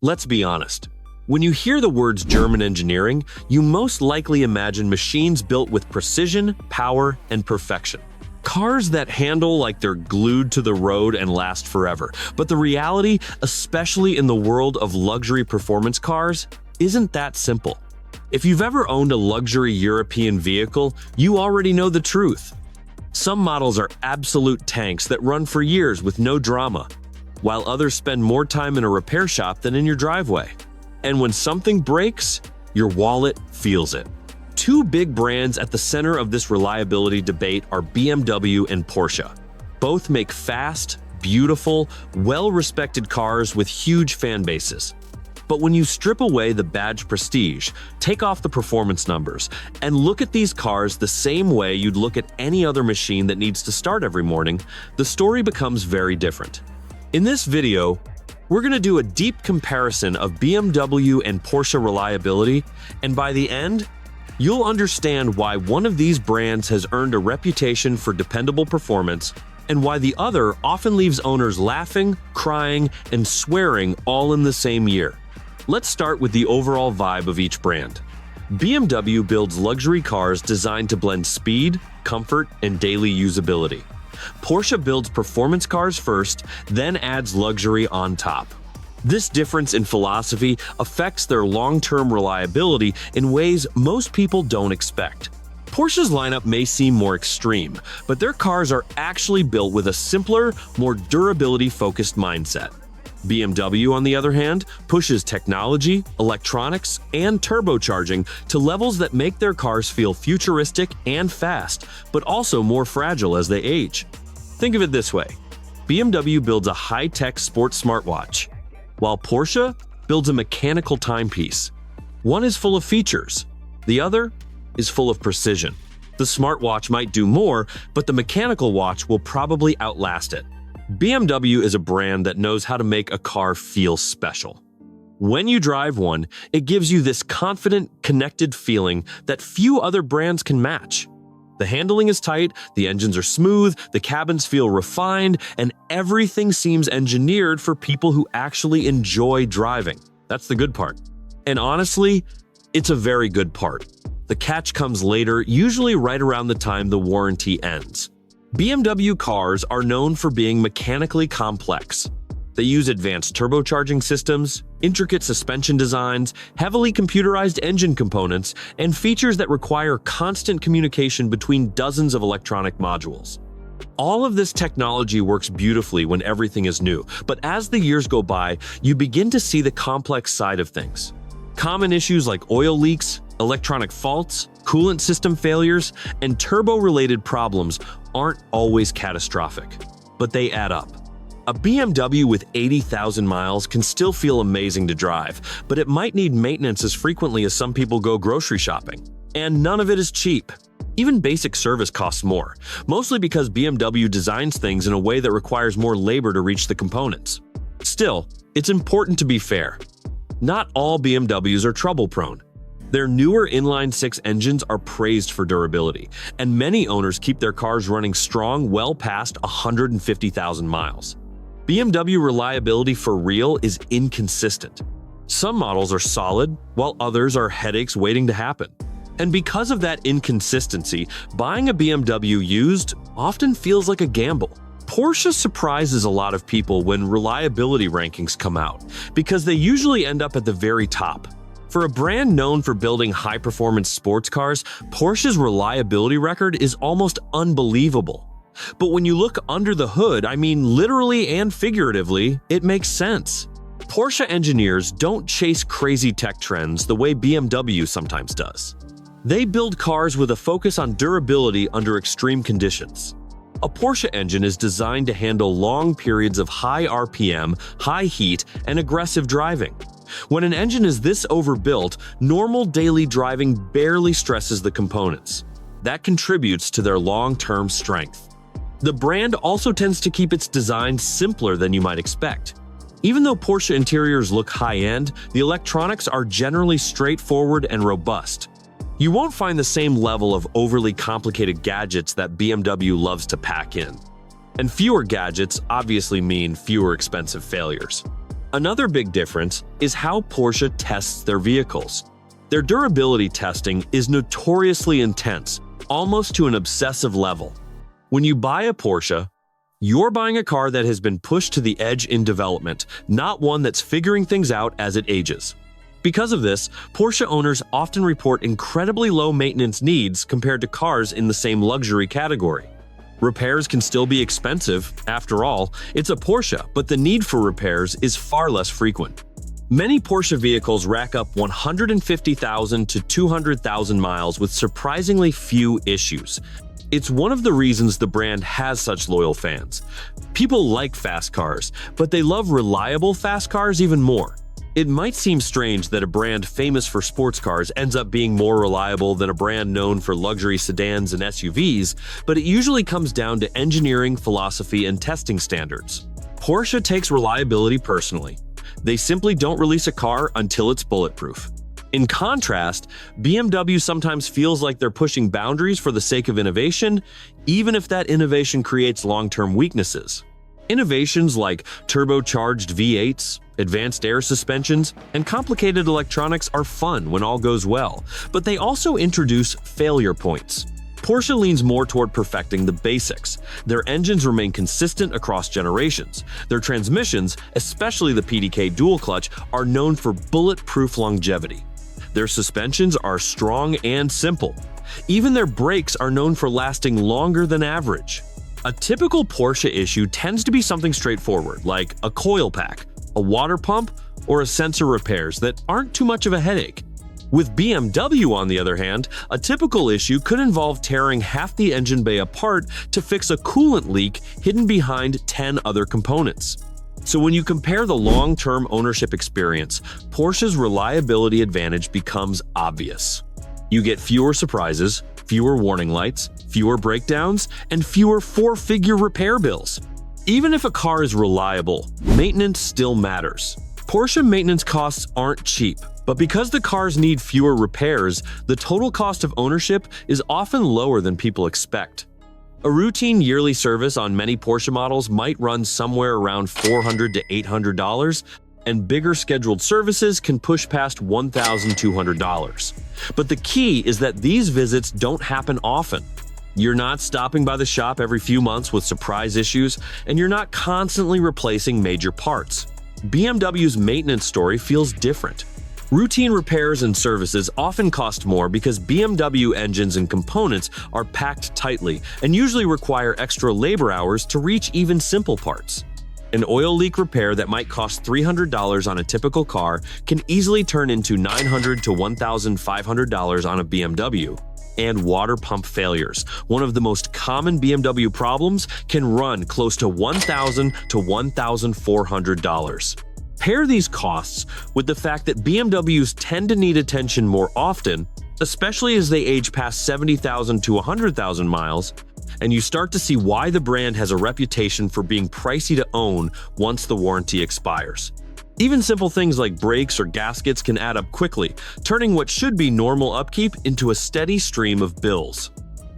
Let's be honest. When you hear the words German engineering, you most likely imagine machines built with precision, power, and perfection. Cars that handle like they're glued to the road and last forever. But the reality, especially in the world of luxury performance cars, isn't that simple. If you've ever owned a luxury European vehicle, you already know the truth. Some models are absolute tanks that run for years with no drama, while others spend more time in a repair shop than in your driveway. And when something breaks, your wallet feels it. Two big brands at the center of this reliability debate are BMW and Porsche. Both make fast, beautiful, well-respected cars with huge fan bases. But when you strip away the badge prestige, take off the performance numbers, and look at these cars the same way you'd look at any other machine that needs to start every morning, the story becomes very different. In this video, we're going to do a deep comparison of BMW and Porsche reliability, and by the end, you'll understand why one of these brands has earned a reputation for dependable performance and why the other often leaves owners laughing, crying, and swearing all in the same year. Let's start with the overall vibe of each brand. BMW builds luxury cars designed to blend speed, comfort, and daily usability. Porsche builds performance cars first, then adds luxury on top. This difference in philosophy affects their long-term reliability in ways most people don't expect. Porsche's lineup may seem more extreme, but their cars are actually built with a simpler, more durability-focused mindset. BMW, on the other hand, pushes technology, electronics, and turbocharging to levels that make their cars feel futuristic and fast, but also more fragile as they age. Think of it this way. BMW builds a high-tech sports smartwatch, while Porsche builds a mechanical timepiece. One is full of features, the other is full of precision. The smartwatch might do more, but the mechanical watch will probably outlast it. BMW is a brand that knows how to make a car feel special. When you drive one, it gives you this confident, connected feeling that few other brands can match. The handling is tight, the engines are smooth, the cabins feel refined, and everything seems engineered for people who actually enjoy driving. That's the good part. And honestly, it's a very good part. The catch comes later, usually right around the time the warranty ends. BMW cars are known for being mechanically complex. They use advanced turbocharging systems, intricate suspension designs, heavily computerized engine components, and features that require constant communication between dozens of electronic modules. All of this technology works beautifully when everything is new, but as the years go by, you begin to see the complex side of things. Common issues like oil leaks, electronic faults, coolant system failures, and turbo-related problems aren't always catastrophic, but they add up. A BMW with 80,000 miles can still feel amazing to drive, but it might need maintenance as frequently as some people go grocery shopping. And none of it is cheap. Even basic service costs more, mostly because BMW designs things in a way that requires more labor to reach the components. Still, it's important to be fair. Not all BMWs are trouble-prone. Their newer inline-six engines are praised for durability, and many owners keep their cars running strong well past 150,000 miles. BMW reliability for real is inconsistent. Some models are solid, while others are headaches waiting to happen. And because of that inconsistency, buying a BMW used often feels like a gamble. Porsche surprises a lot of people when reliability rankings come out, because they usually end up at the very top. For a brand known for building high-performance sports cars, Porsche's reliability record is almost unbelievable. But when you look under the hood, I mean literally and figuratively, it makes sense. Porsche engineers don't chase crazy tech trends the way BMW sometimes does. They build cars with a focus on durability under extreme conditions. A Porsche engine is designed to handle long periods of high RPM, high heat, and aggressive driving. When an engine is this overbuilt, normal daily driving barely stresses the components. That contributes to their long-term strength. The brand also tends to keep its design simpler than you might expect. Even though Porsche interiors look high-end, the electronics are generally straightforward and robust. You won't find the same level of overly complicated gadgets that BMW loves to pack in. And fewer gadgets obviously mean fewer expensive failures. Another big difference is how Porsche tests their vehicles. Their durability testing is notoriously intense, almost to an obsessive level. When you buy a Porsche, you're buying a car that has been pushed to the edge in development, not one that's figuring things out as it ages. Because of this, Porsche owners often report incredibly low maintenance needs compared to cars in the same luxury category. Repairs can still be expensive. After all, it's a Porsche, but the need for repairs is far less frequent. Many Porsche vehicles rack up 150,000 to 200,000 miles with surprisingly few issues. It's one of the reasons the brand has such loyal fans. People like fast cars, but they love reliable fast cars even more. It might seem strange that a brand famous for sports cars ends up being more reliable than a brand known for luxury sedans and SUVs, but it usually comes down to engineering, philosophy, and testing standards. Porsche takes reliability personally. They simply don't release a car until it's bulletproof. In contrast, BMW sometimes feels like they're pushing boundaries for the sake of innovation, even if that innovation creates long-term weaknesses. Innovations like turbocharged V8s, advanced air suspensions, and complicated electronics are fun when all goes well, but they also introduce failure points. Porsche leans more toward perfecting the basics. Their engines remain consistent across generations. Their transmissions, especially the PDK dual clutch, are known for bulletproof longevity. Their suspensions are strong and simple. Even their brakes are known for lasting longer than average. A typical Porsche issue tends to be something straightforward, like a coil pack, a water pump, or a sensor repairs that aren't too much of a headache. With BMW, on the other hand, a typical issue could involve tearing half the engine bay apart to fix a coolant leak hidden behind 10 other components. So when you compare the long-term ownership experience, Porsche's reliability advantage becomes obvious. You get fewer surprises, fewer warning lights, fewer breakdowns, and fewer four-figure repair bills. Even if a car is reliable, maintenance still matters. Porsche maintenance costs aren't cheap, but because the cars need fewer repairs, the total cost of ownership is often lower than people expect. A routine yearly service on many Porsche models might run somewhere around $400 to $800, and bigger scheduled services can push past $1,200. But the key is that these visits don't happen often. You're not stopping by the shop every few months with surprise issues, and you're not constantly replacing major parts. BMW's maintenance story feels different. Routine repairs and services often cost more because BMW engines and components are packed tightly and usually require extra labor hours to reach even simple parts. An oil leak repair that might cost $300 on a typical car can easily turn into $900 to $1,500 on a BMW. And water pump failures, one of the most common BMW problems, can run close to $1,000 to $1,400. Pair these costs with the fact that BMWs tend to need attention more often, especially as they age past 70,000 to 100,000 miles, and you start to see why the brand has a reputation for being pricey to own once the warranty expires. Even simple things like brakes or gaskets can add up quickly, turning what should be normal upkeep into a steady stream of bills.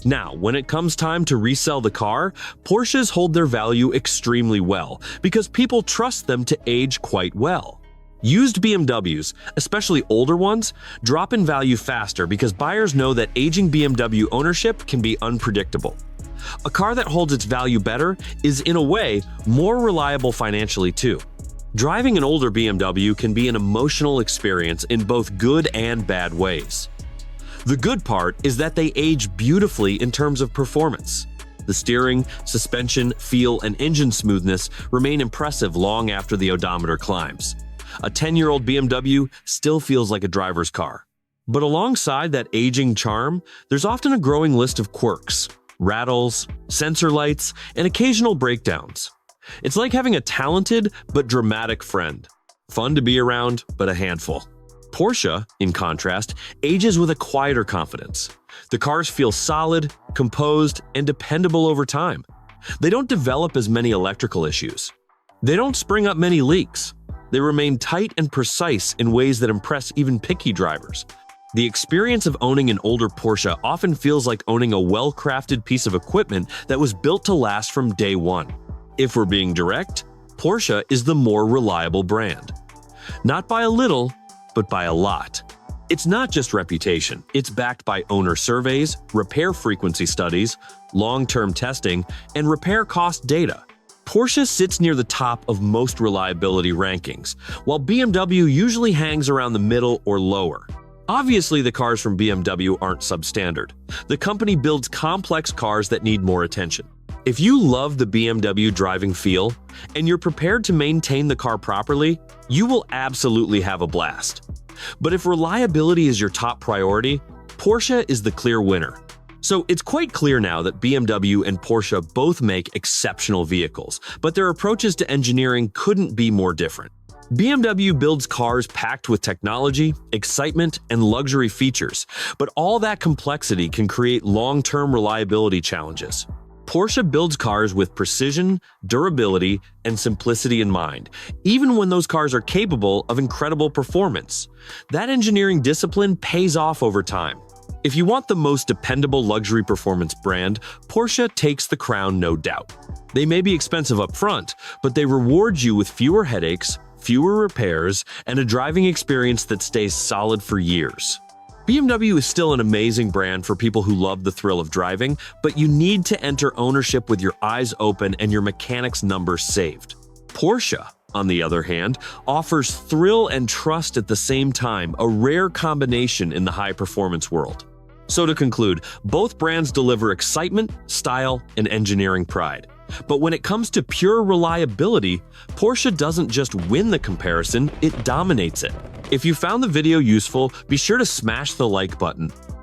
Now, when it comes time to resell the car, Porsches hold their value extremely well because people trust them to age quite well. Used BMWs, especially older ones, drop in value faster because buyers know that aging BMW ownership can be unpredictable. A car that holds its value better is, in a way, more reliable financially too. Driving an older BMW can be an emotional experience in both good and bad ways. The good part is that they age beautifully in terms of performance. The steering, suspension, feel, and engine smoothness remain impressive long after the odometer climbs. A 10-year-old BMW still feels like a driver's car. But alongside that aging charm, there's often a growing list of quirks, rattles, sensor lights, and occasional breakdowns. It's like having a talented but dramatic friend. Fun to be around, but a handful. Porsche, in contrast, ages with a quieter confidence. The cars feel solid, composed, and dependable over time. They don't develop as many electrical issues. They don't spring up many leaks. They remain tight and precise in ways that impress even picky drivers. The experience of owning an older Porsche often feels like owning a well-crafted piece of equipment that was built to last from day one. If we're being direct, Porsche is the more reliable brand. Not by a little, but by a lot. It's not just reputation. It's backed by owner surveys, repair frequency studies, long-term testing, and repair cost data. Porsche sits near the top of most reliability rankings, while BMW usually hangs around the middle or lower. Obviously, the cars from BMW aren't substandard. The company builds complex cars that need more attention. If you love the BMW driving feel, and you're prepared to maintain the car properly, you will absolutely have a blast. But if reliability is your top priority, Porsche is the clear winner. So it's quite clear now that BMW and Porsche both make exceptional vehicles, but their approaches to engineering couldn't be more different. BMW builds cars packed with technology, excitement, and luxury features, but all that complexity can create long-term reliability challenges. Porsche builds cars with precision, durability, and simplicity in mind, even when those cars are capable of incredible performance. That engineering discipline pays off over time. If you want the most dependable luxury performance brand, Porsche takes the crown, no doubt. They may be expensive up front, but they reward you with fewer headaches, fewer repairs, and a driving experience that stays solid for years. BMW is still an amazing brand for people who love the thrill of driving, but you need to enter ownership with your eyes open and your mechanics numbers saved. Porsche, on the other hand, offers thrill and trust at the same time, a rare combination in the high-performance world. So to conclude, both brands deliver excitement, style, and engineering pride. But when it comes to pure reliability, Porsche doesn't just win the comparison, it dominates it. If you found the video useful, be sure to smash the like button.